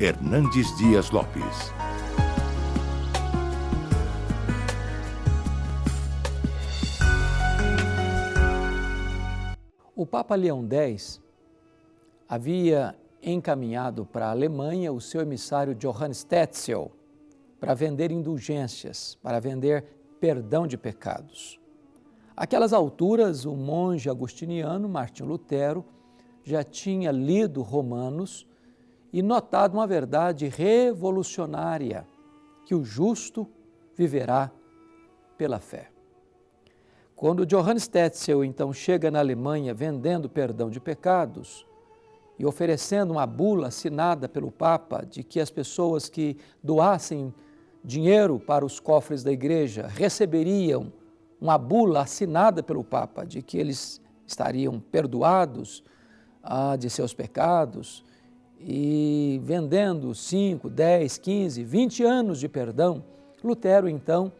Hernandes Dias Lopes. O Papa Leão X havia encaminhado para a Alemanha o seu emissário Johannes Tetzel para vender indulgências, para vender perdão de pecados. Àquelas alturas, o monge agostiniano Martinho Lutero já tinha lido Romanos e notado uma verdade revolucionária, que o justo viverá pela fé. Quando Johannes Tetzel, então, chega na Alemanha vendendo perdão de pecados e oferecendo uma bula assinada pelo Papa de que as pessoas que doassem dinheiro para os cofres da igreja receberiam uma bula assinada pelo Papa de que eles estariam perdoados de seus pecados, e vendendo 5, 10, 15, 20 anos de perdão, Lutero, então,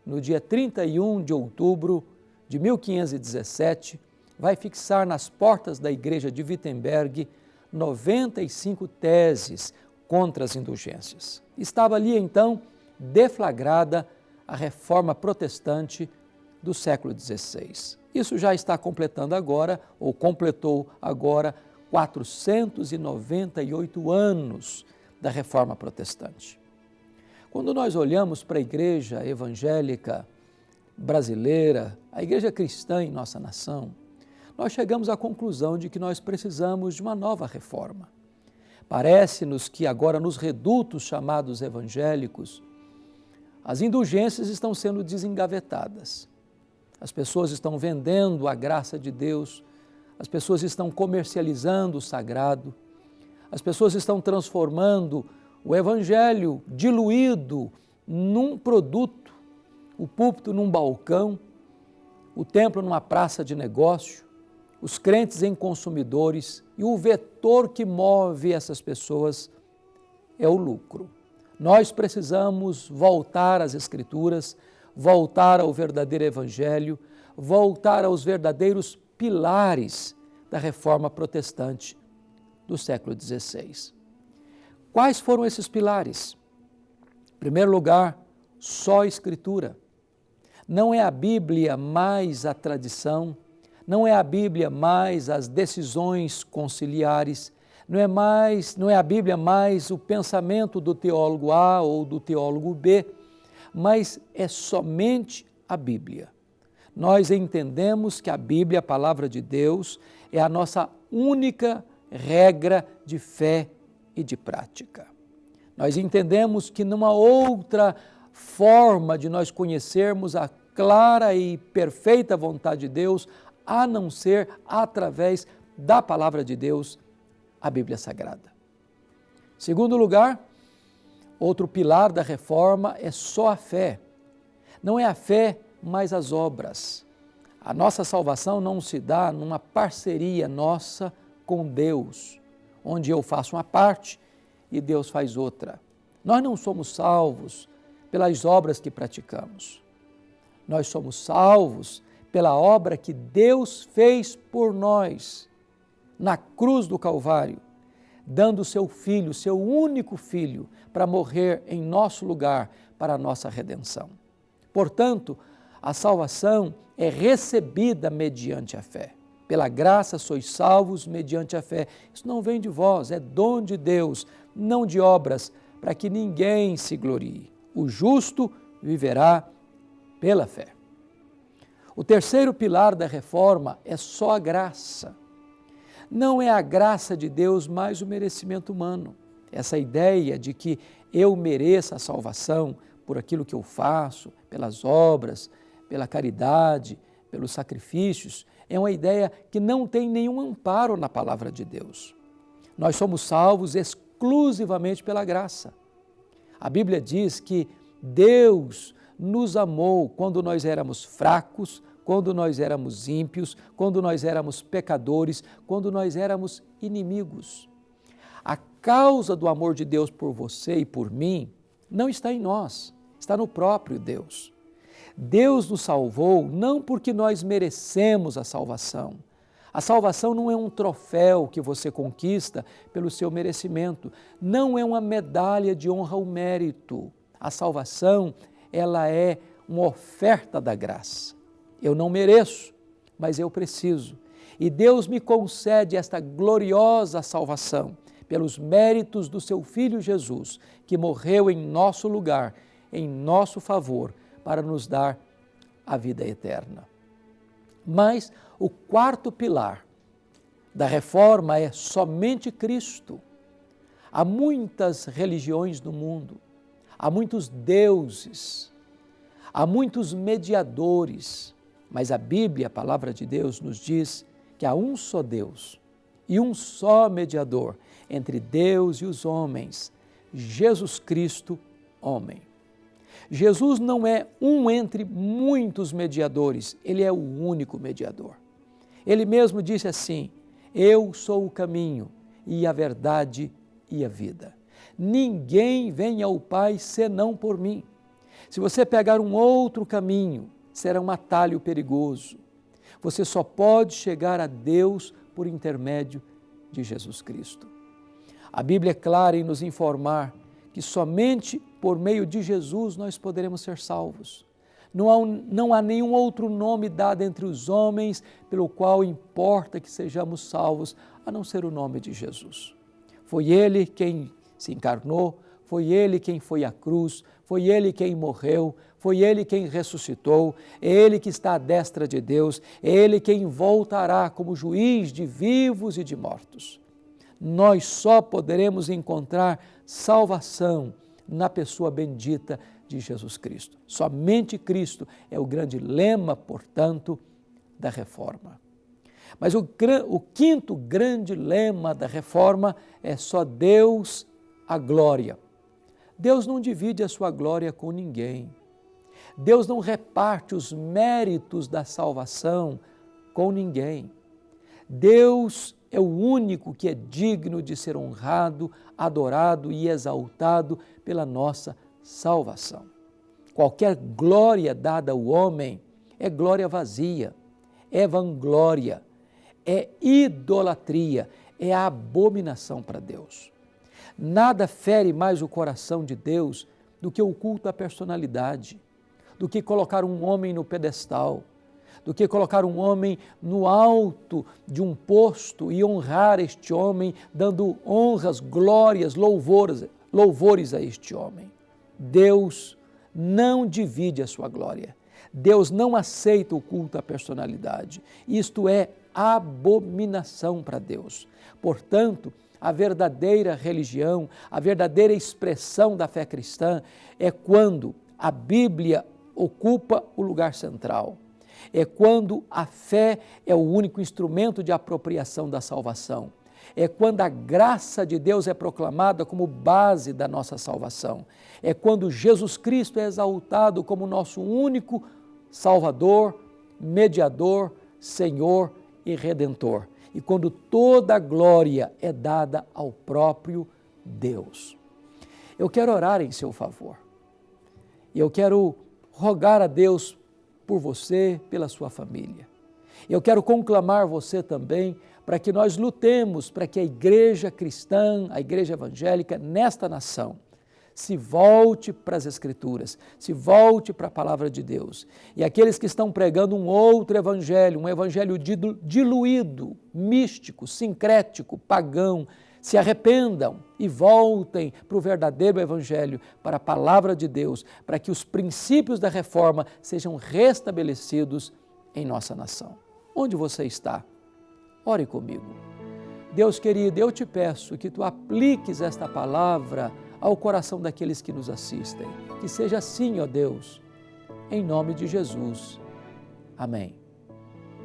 no dia 31 de outubro de 1517, vai fixar nas portas da igreja de Wittenberg 95 teses contra as indulgências. Estava ali, então, deflagrada a reforma protestante do século XVI. Isso já está completando agora, ou completou agora, 498 anos da reforma protestante. Quando nós olhamos para a igreja evangélica brasileira, a igreja cristã em nossa nação, nós chegamos à conclusão de que nós precisamos de uma nova reforma. Parece-nos que agora nos redutos chamados evangélicos, as indulgências estão sendo desengavetadas. As pessoas estão vendendo a graça de Deus, as pessoas estão comercializando o sagrado, as pessoas estão transformando o evangelho diluído num produto, o púlpito num balcão, o templo numa praça de negócio, os crentes em consumidores, e o vetor que move essas pessoas é o lucro. Nós precisamos voltar às Escrituras, voltar ao verdadeiro evangelho, voltar aos verdadeiros pilares da reforma protestante do século XVI. Quais foram esses pilares? Em primeiro lugar, só a Escritura. Não é a Bíblia mais a tradição, não é a Bíblia mais as decisões conciliares, não é a Bíblia mais o pensamento do teólogo A ou do teólogo B, mas é somente a Bíblia. Nós entendemos que a Bíblia, a palavra de Deus, é a nossa única regra de fé e de prática. Nós entendemos que não há outra forma de nós conhecermos a clara e perfeita vontade de Deus, a não ser através da palavra de Deus, a Bíblia Sagrada. Segundo lugar, outro pilar da reforma é só a fé. Não é a fé, mas as obras. A nossa salvação não se dá numa parceria nossa com Deus, onde eu faço uma parte e Deus faz outra. Nós não somos salvos pelas obras que praticamos. Nós somos salvos pela obra que Deus fez por nós na cruz do Calvário, dando o seu Filho, seu único Filho, para morrer em nosso lugar, para a nossa redenção. Portanto, a salvação é recebida mediante a fé. Pela graça sois salvos mediante a fé. Isso não vem de vós, é dom de Deus, não de obras, para que ninguém se glorie. O justo viverá pela fé. O terceiro pilar da reforma é só a graça. Não é a graça de Deus, mas o merecimento humano. Essa ideia de que eu mereça a salvação por aquilo que eu faço, pelas obras, pela caridade, pelos sacrifícios, é uma ideia que não tem nenhum amparo na palavra de Deus. Nós somos salvos exclusivamente pela graça. A Bíblia diz que Deus nos amou quando nós éramos fracos, quando nós éramos ímpios, quando nós éramos pecadores, quando nós éramos inimigos. A causa do amor de Deus por você e por mim não está em nós, está no próprio Deus. Deus nos salvou não porque nós merecemos a salvação. A salvação não é um troféu que você conquista pelo seu merecimento, não é uma medalha de honra ou mérito. A salvação, ela é uma oferta da graça. Eu não mereço, mas eu preciso. E Deus me concede esta gloriosa salvação pelos méritos do seu Filho Jesus, que morreu em nosso lugar, em nosso favor, para nos dar a vida eterna. Mas o quarto pilar da reforma é somente Cristo. Há muitas religiões no mundo, há muitos deuses, há muitos mediadores, mas a Bíblia, a palavra de Deus, nos diz que há um só Deus e um só mediador entre Deus e os homens, Jesus Cristo, homem. Jesus não é um entre muitos mediadores, ele é o único mediador. Ele mesmo disse assim: eu sou o caminho e a verdade e a vida. Ninguém vem ao Pai senão por mim. Se você pegar um outro caminho, será um atalho perigoso. Você só pode chegar a Deus por intermédio de Jesus Cristo. A Bíblia é clara em nos informar que somente por meio de Jesus nós poderemos ser salvos. Não há nenhum outro nome dado entre os homens pelo qual importa que sejamos salvos, a não ser o nome de Jesus. Foi Ele quem se encarnou, foi Ele quem foi à cruz, foi Ele quem morreu, foi Ele quem ressuscitou, é Ele que está à destra de Deus, é Ele quem voltará como juiz de vivos e de mortos. Nós só poderemos encontrar salvação na pessoa bendita de Jesus Cristo. Somente Cristo é o grande lema, portanto, da reforma. Mas o quinto grande lema da reforma é só Deus a glória. Deus não divide a sua glória com ninguém. Deus não reparte os méritos da salvação com ninguém. Deus é o único que é digno de ser honrado, adorado e exaltado pela nossa salvação. Qualquer glória dada ao homem é glória vazia, é vanglória, é idolatria, é abominação para Deus. Nada fere mais o coração de Deus do que o culto à personalidade, do que colocar um homem no pedestal, do que colocar um homem no alto de um posto e honrar este homem, dando honras, glórias, louvores a este homem. Deus não divide a sua glória. Deus não aceita o culto à personalidade. Isto é abominação para Deus. Portanto, a verdadeira religião, a verdadeira expressão da fé cristã é quando a Bíblia ocupa o lugar central. É quando a fé é o único instrumento de apropriação da salvação. É quando a graça de Deus é proclamada como base da nossa salvação. É quando Jesus Cristo é exaltado como nosso único Salvador, mediador, Senhor e Redentor. E quando toda a glória é dada ao próprio Deus. Eu quero orar em seu favor. Eu quero rogar a Deus por você, pela sua família. Eu quero conclamar você também para que nós lutemos para que a igreja cristã, a igreja evangélica nesta nação, se volte para as Escrituras, se volte para a palavra de Deus. E aqueles que estão pregando um outro evangelho, um evangelho diluído, místico, sincrético, pagão, se arrependam e voltem para o verdadeiro evangelho, para a palavra de Deus, para que os princípios da reforma sejam restabelecidos em nossa nação. Onde você está? Ore comigo. Deus querido, eu te peço que tu apliques esta palavra ao coração daqueles que nos assistem. Que seja assim, ó Deus, em nome de Jesus. Amém.